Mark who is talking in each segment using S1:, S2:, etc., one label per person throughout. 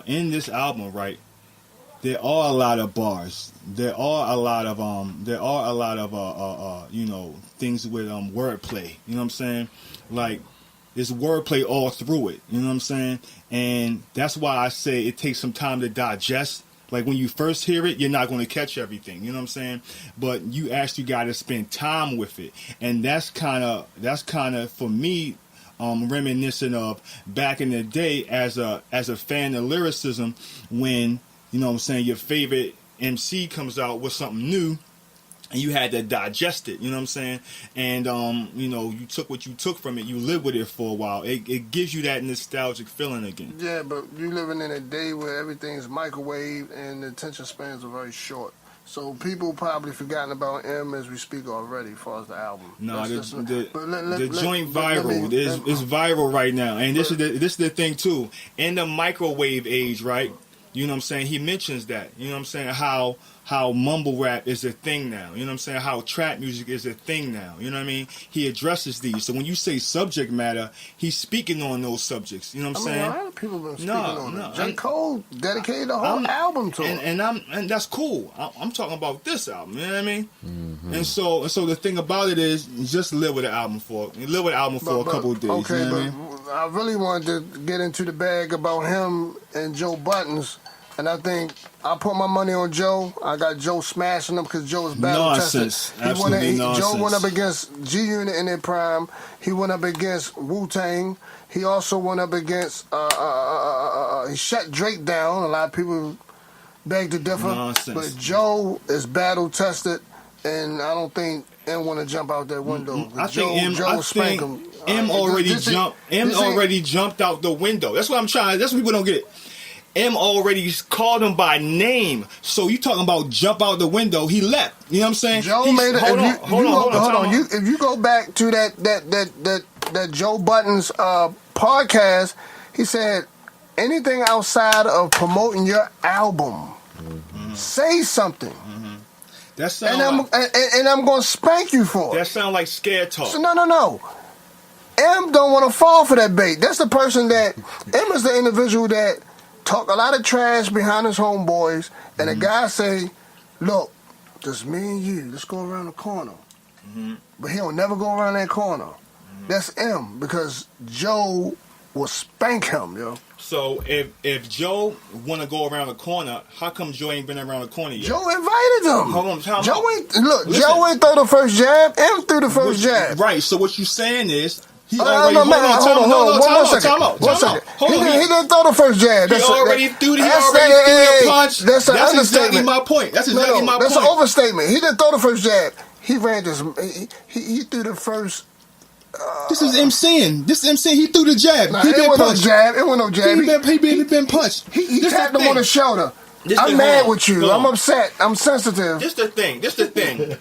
S1: in this album, right, there are a lot of bars. There are a lot of you know, things with wordplay. You know what I'm saying? Like, there's wordplay all through it. You know what I'm saying? And that's why I say it takes some time to digest. Like, when you first hear it, you're not going to catch everything. You know what I'm saying? But you actually got to spend time with it. And that's kind of for me, reminiscent of back in the day as a fan of lyricism, when, you know what I'm saying, your favorite MC comes out with something new and you had to digest it, you know what I'm saying? And, you know, you took what you took from it, you live with it for a while. It gives you that nostalgic feeling again.
S2: Yeah, but you're living in a day where everything's microwave and the attention spans are very short. So people probably forgotten about M as we speak already as far as the album.
S1: No, the joint viral. It's viral right now. And this is the thing, too. In the microwave age, right? You know what I'm saying? He mentions that. You know what I'm saying? How mumble rap is a thing now. You know what I'm saying? How trap music is a thing now. You know what I mean? He addresses these. So when you say subject matter, he's speaking on those subjects. You know what I'm saying?
S2: A lot of people have been speaking on it. J. Cole dedicated the whole album to it.
S1: And that's cool. I'm talking about this album. You know what I mean? Mm-hmm. And so the thing about it is, just live with the album for a couple of days.
S2: Okay,
S1: you know
S2: but
S1: what I mean?
S2: I really wanted to get into the bag about him and Joe Buttons. And I think I put my money on Joe. I got Joe smashing him because Joe is battle tested.
S1: Absolutely nonsense.
S2: Joe went up against G Unit in their prime. He went up against Wu-Tang. He also went up against he shut Drake down. A lot of people beg to differ.
S1: Nonsense.
S2: But Joe is battle tested, and I don't think M want to jump out that window.
S1: I think M already jumped out the window. That's what I'm trying. That's what people don't get. M already called him by name, so you talking about jump out the window? He left. You know what I'm saying?
S2: Joe made it. Hold on. If you go back to that Joe Buttons podcast, he said anything outside of promoting your album, say something. And I'm gonna spank you for it.
S1: That sound like scare talk.
S2: So no. M don't want to fall for that bait. That's the person that M is the individual that talk a lot of trash behind his homeboys, and the guy say, look, just me and you, let's go around the corner. But he'll never go around that corner. That's M, because Joe will spank him, yo.
S1: So if Joe want to go around the corner, how come Joe ain't been around the corner yet?
S2: Joe invited him.
S1: Hold on,
S2: Joe ain't throw the first jab, M threw the first jab.
S1: Right, so what you saying is, he
S2: already hold on. One second. He didn't throw the first jab.
S1: He already threw the punch.
S2: That's an understatement.
S1: Exactly my point. That's exactly my point.
S2: That's an overstatement. He didn't throw the first jab. He ran this. He threw the first.
S1: This is MCing. He threw the jab.
S2: Nah, it wasn't no jab.
S1: He been punched.
S2: He tapped him on the shoulder. I'm mad with you. I'm upset. I'm sensitive.
S1: This the thing.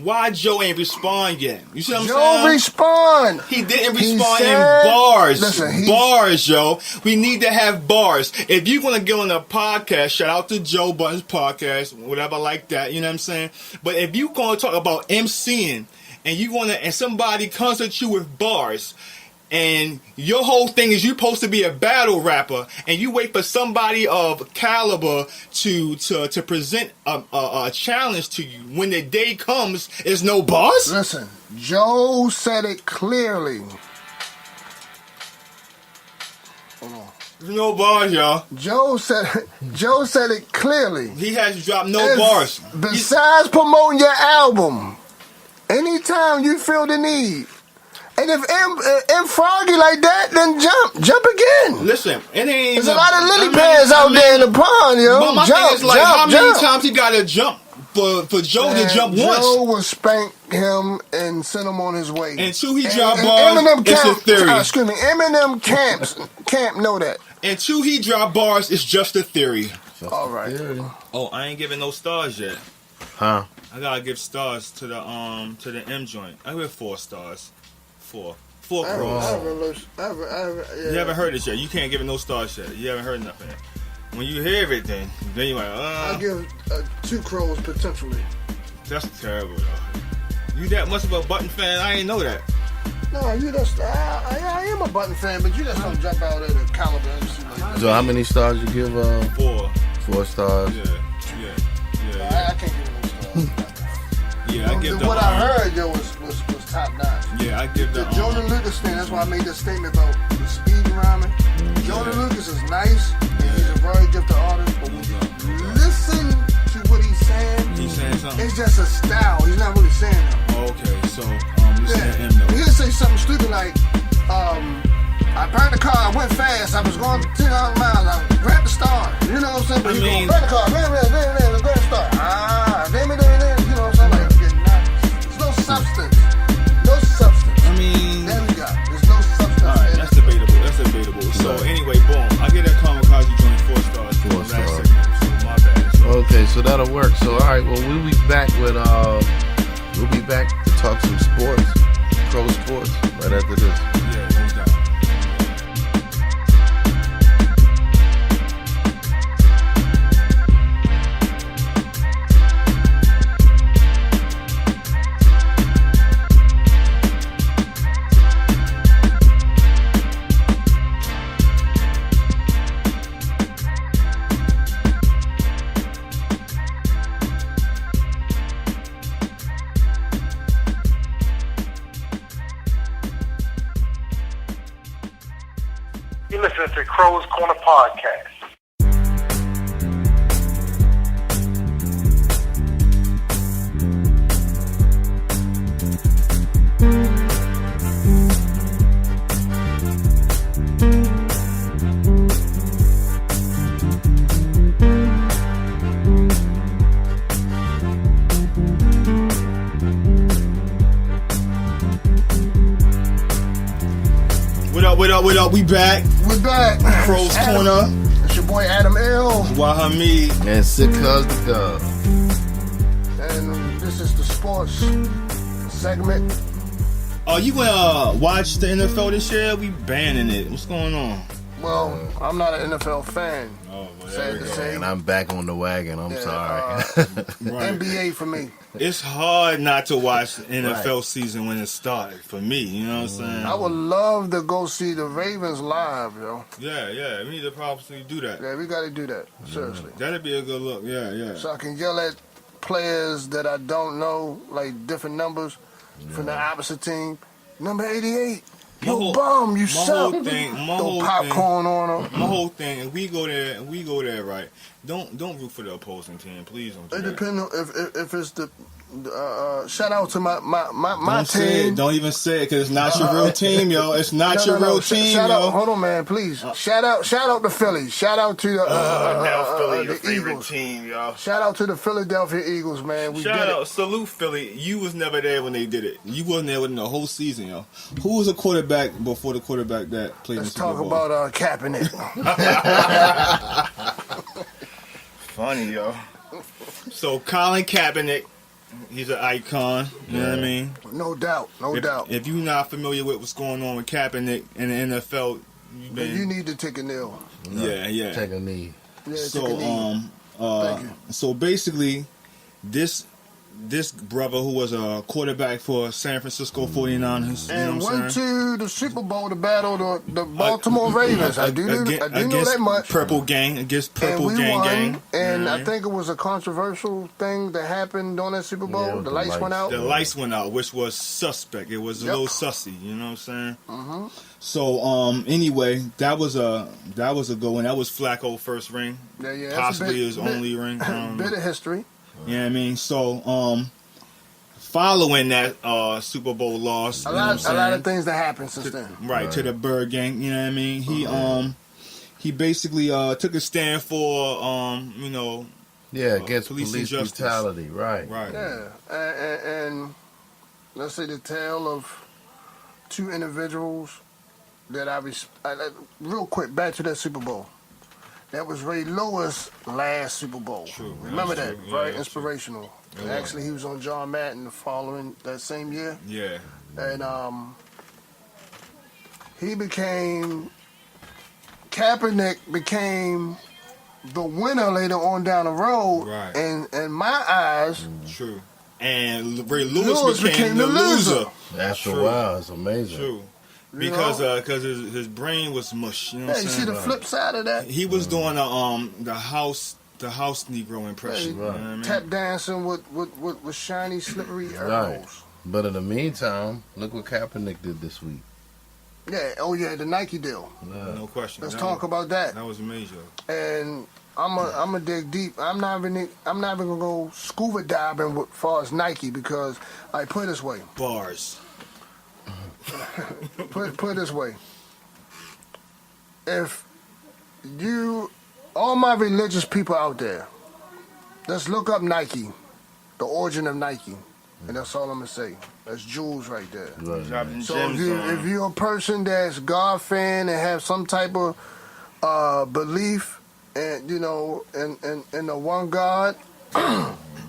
S1: Why Joe ain't respond yet? You see what I'm saying?
S2: Joe respond.
S1: He didn't respond in bars. Bars, Joe. We need to have bars. If you're going to get on a podcast, shout out to Joe Buttons podcast, whatever like that, you know what I'm saying? But if you're going to talk about MCing and somebody comes at you with bars, and your whole thing is you're supposed to be a battle rapper, and you wait for somebody of caliber to present a challenge to you. When the day comes, there's no bars?
S2: Listen, Joe said it clearly. Hold on.
S1: There's no bars, y'all.
S2: Joe said it clearly.
S1: He has dropped no bars.
S2: Besides promoting your album, anytime you feel the need. And if M froggy like that, then jump again.
S1: Listen,
S2: there's a lot of lily pads out there in the pond, yo.
S1: But my thing is like, how many times he got to jump for Joe to jump once?
S2: Joe will spank him and send him on his way.
S1: Until he drop bars, it's a theory.
S2: Eminem camp know that.
S1: Until he drop bars, it's just a theory.
S2: All right.
S1: Oh, I ain't giving no stars yet.
S3: Huh?
S1: I gotta give stars to the M joint. I give 4 stars. 4 Krows. You haven't heard it yet. You can't give it no stars yet. You haven't heard nothing. When you hear it, then you're like,
S2: I'll give 2 Krows potentially.
S1: That's terrible, though. You that much of a Button fan? I ain't know that.
S2: No, you just, I am a Button fan, but you just don't jump out at the caliber MC like that.
S3: So how many stars you give?
S1: 4.
S3: 4 stars.
S1: Yeah.
S2: I can't give it no stars.
S1: Yeah, I give
S2: what I heard, yo, was top notch.
S1: Yeah, I give the
S2: Jordan Lucas thing. That's why I made this statement about the speed rhyming. Jordan Lucas is nice, and he's a very gifted artist. But when you listen to what he's saying
S1: something.
S2: it's just a style. He's not really saying that.
S1: Okay, so listen to him though.
S2: He'll say something stupid like, I parked the car, I went fast, I was going 10,000 miles, I grabbed the star. You know what I'm saying? But he's going, grab the car, grab the star. Damn it, you know what I'm saying? Like, there's no substance. No substance.
S1: I mean,
S2: there we go. There's no substance.
S1: Alright, that's debatable. So anyway, boom. I get that Kamikaze joint 4 stars.
S3: 4 stars.
S1: So my bad. So,
S3: Okay, so that'll work. So all right, well we'll be back with we'll be back to talk some sports, Krow sports, right after this.
S1: yeah, no doubt.
S4: You're listening to Krow's Corner Podcast.
S1: What up? We back.
S2: We're back.
S1: Krow's Corner.
S2: It's your boy Adam L.
S1: Wahamiyd.
S3: And sick cuz the Gov.
S2: And this is the sports segment.
S1: Oh, you gonna watch the NFL this year? We banning it. What's going on?
S2: Well, I'm not an NFL fan.
S1: Oh, well,
S2: Sad to say.
S3: And I'm back on the wagon. I'm sorry.
S1: Right.
S2: NBA for me.
S1: It's hard not to watch the NFL season when it started for me. You know what I'm saying?
S2: I would love to go see the Ravens live, yo.
S1: Yeah. We need to probably do that.
S2: Yeah, we got to do that. Seriously.
S1: That'd be a good look. Yeah.
S2: So I can yell at players that I don't know, like different numbers from the opposite team. Number 88. You bum, you suck. Throw popcorn on them.
S1: My whole thing, and we go there, right? Don't root for the opposing team, please. Don't do
S2: It
S1: that.
S2: depends on if it's the shout out to my
S1: Don't say
S2: team.
S1: it. Don't even say it because it's not your real team, yo. It's not your real team,
S2: shout
S1: yo.
S2: out, hold on, man, please. Shout out the Phillies. Shout out to
S1: Now Philly, your
S2: the
S1: favorite
S2: Eagles.
S1: team, yo.
S2: Shout out to the Philadelphia Eagles, man. We
S1: Shout
S2: did
S1: out,
S2: it.
S1: salute Philly. You was never there when they did it. You wasn't there within the whole season, yo. Who was a quarterback before the quarterback that played
S2: Let's
S1: in the
S2: talk
S1: Super Bowl?
S2: about Kaepernick.
S1: Funny, yo. So Colin Kaepernick, he's an icon. You know what I mean?
S2: No doubt.
S1: If you're not familiar with what's going on with Kaepernick in the NFL,
S2: You need to take a kneel.
S1: yeah.
S3: Take a knee.
S2: Yeah, take a knee. Thank you.
S1: So basically, this brother who was a quarterback for San Francisco 49ers,
S2: And
S1: you know what I'm
S2: went
S1: saying?
S2: to the Super Bowl to battle the Baltimore Ravens. I do know that much.
S1: Purple Gang against
S2: And
S1: Purple
S2: we
S1: Gang
S2: won,
S1: Gang.
S2: and I think it was a controversial thing that happened during that Super Bowl.
S3: Yeah,
S2: the
S3: the
S2: lights
S3: lights.
S2: went out.
S1: The lights went out, which was suspect. It was a little sussy, you know what I'm saying? So anyway, that was a good one. That was Flacco's first ring,
S2: Yeah.
S1: possibly his only ring. I don't know.
S2: Bit of history.
S1: You know what I mean? So following that Super Bowl loss,
S2: A
S1: you know what I'm
S2: lot
S1: saying?
S2: of things that happened since then.
S1: Right, to the Bird Gang, you know what I mean? He basically took a stand for
S3: Against
S1: police
S3: police
S1: injustice.
S3: brutality. Right.
S2: Yeah, and let's say the tale of two individuals that real quick, back to that Super Bowl. That was Ray Lewis' last Super Bowl.
S1: True,
S2: Remember
S1: that's
S2: that?
S1: true. Yeah,
S2: Very
S1: that's true.
S2: inspirational.
S1: It
S2: And
S1: was.
S2: actually, he was on John Madden the following that same year.
S1: Yeah.
S2: And Kaepernick became the winner later on down the road.
S1: Right.
S2: And in my eyes,
S1: True. and Ray Lewis became the loser.
S3: After a
S1: True.
S3: while, it's amazing.
S1: True. Because his brain was mush. You know what I'm
S2: you
S1: saying?
S2: see the flip side of that?
S1: He was doing the house Negro impression.
S2: Hey,
S1: You know what I mean?
S2: Tap dancing with shiny, slippery
S3: Right.
S2: elbows.
S3: But in the meantime, look what Kaepernick did this week.
S2: Yeah, the Nike deal.
S1: No question.
S2: Let's talk about that.
S1: That was major.
S2: And I'm a dig deep. I'm not even gonna go scuba diving with far as Nike because I put it this way.
S1: Bars.
S2: Put it this way. If all my religious people out there, let's look up Nike, the origin of Nike, and that's all I'm gonna say. That's jewels right there.
S3: Right.
S1: Dropping
S2: So
S1: gems on.
S2: if you're a person that's God fan and have some type of belief and in the one God,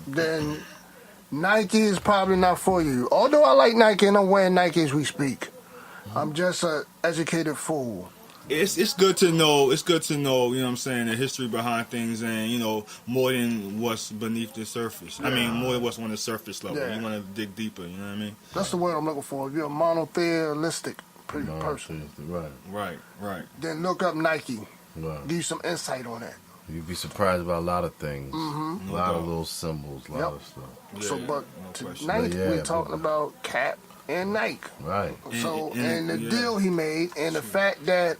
S2: then Nike is probably not for you. Although I like Nike and I'm wearing Nike as we speak, I'm just an educated fool.
S1: It's good to know. It's good to know. You know what I'm saying, the history behind things, and more than what's beneath the surface. I mean, more than what's on the surface level.
S2: Yeah.
S1: You want to dig deeper. You know what I mean?
S2: That's the word I'm looking for. If you're a monotheistic person,
S3: Right.
S2: then look up Nike.
S3: Right.
S2: Give you some insight on that.
S3: You'd be surprised about a lot of things.
S2: Mm-hmm.
S3: A lot of little symbols, a lot
S2: Yep.
S3: of stuff.
S1: Yeah,
S2: So, but
S1: no question.
S2: tonight
S3: Yeah,
S2: we're talking about Cap and Nike.
S3: Right.
S2: So,
S1: And-
S2: and the
S1: yeah.
S2: deal he made, and the fact that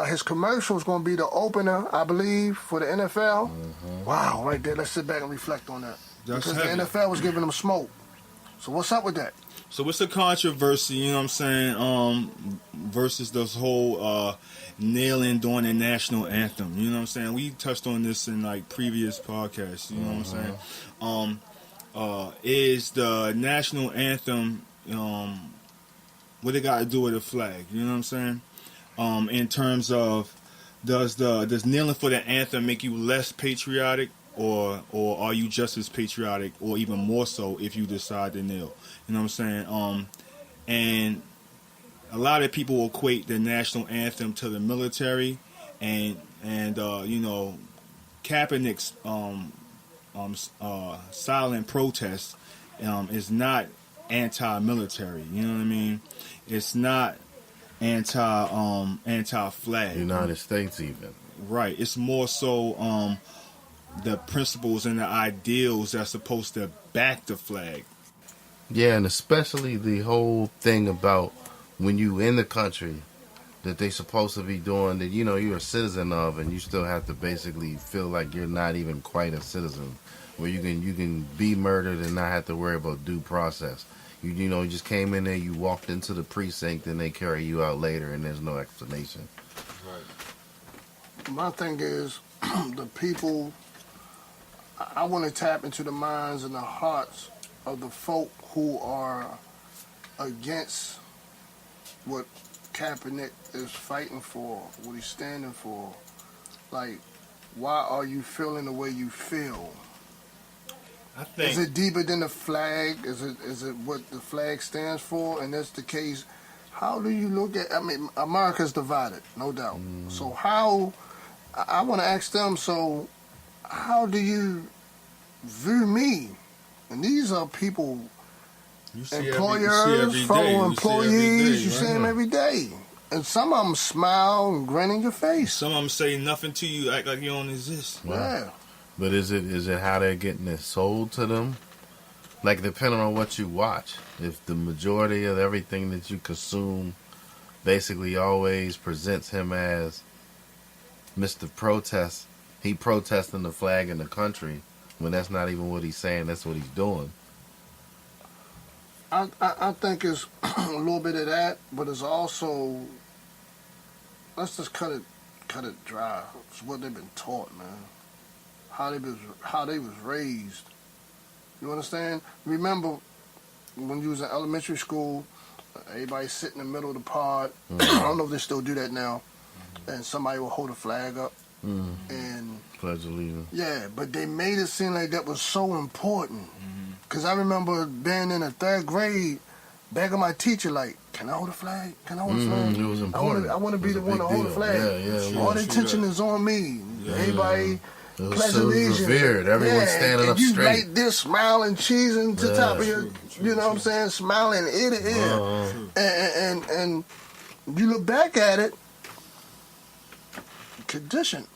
S2: his commercial is going to be the opener, I believe, for the NFL. Wow, right there. Let's sit back and reflect on that.
S1: That's
S2: Because
S1: heavy.
S2: the NFL was giving them smoke. So what's up with that?
S1: So what's the controversy, you know what I'm saying, versus this whole nailing during the national anthem, you know what I'm saying? We touched on this in like previous podcasts, you know what I'm saying? Is the national anthem, what it got to do with the flag, you know what I'm saying? In terms of, does kneeling for the anthem make you less patriotic, or are you just as patriotic, or even more so if you decide to kneel? You know what I'm saying? And a lot of people equate the national anthem to the military, and Kaepernick's silent protest is not anti-military. You know what I mean? It's not anti-flag.
S3: United States even.
S1: Right. It's more so the principles and the ideals that's supposed to back the flag.
S3: Yeah, and especially the whole thing about when you in the country that they supposed to be doing that, you're a citizen of, and you still have to basically feel like you're not even quite a citizen, where you can be murdered and not have to worry about due process. You just came in there, you walked into the precinct, and they carry you out later, and there's no explanation.
S2: My thing is, the people, I want to tap into the minds and the hearts of the folk who are against what Kaepernick is fighting for, what he's standing for. Like, why are you feeling the way you feel?
S1: I think
S2: Is it deeper than the flag? Is it what the flag stands for? And that's the case. How do you look at? I mean, America's divided, no doubt. So how? I want to ask them. So, how do you view me? And these are people,
S1: you see
S2: employers, fellow employees. You see
S1: right?
S2: them every day, and some of them smile and grin in your face.
S1: Some of them say nothing to you, act like you don't exist.
S2: Yeah.
S3: But is it how they're getting it sold to them? Like, depending on what you watch, if the majority of everything that you consume basically always presents him as Mr. Protest, he protesting the flag in the country, when that's not even what he's saying, that's what he's doing.
S2: I think it's a little bit of that, but it's also, let's just cut it dry. It's what they've been taught, man. How they was raised. You understand? Remember when you was in elementary school, everybody sit in the middle of the pod. I don't know if they still do that now. And somebody will hold a flag up. And
S3: Pledge of Allegiance.
S2: yeah, but they made it seem like that was so important. Because I remember being in the 3rd grade, begging my teacher, like, can I hold a flag? Can I hold a flag?
S3: It was important.
S2: I want to be
S3: It
S2: the
S3: was a
S2: one to
S3: big
S2: hold a
S3: deal.
S2: flag.
S3: Yeah,
S2: All the
S1: True
S2: attention
S1: that.
S2: is on me.
S1: Yeah.
S2: Everybody
S3: It was
S2: pledge
S3: so
S2: allegiance.
S3: revered. Everyone standing up
S2: you
S3: straight.
S2: right there smiling, cheesing to the top of your,
S1: True,
S2: you know what I'm saying, smiling ear to ear. And you look back at it, tradition.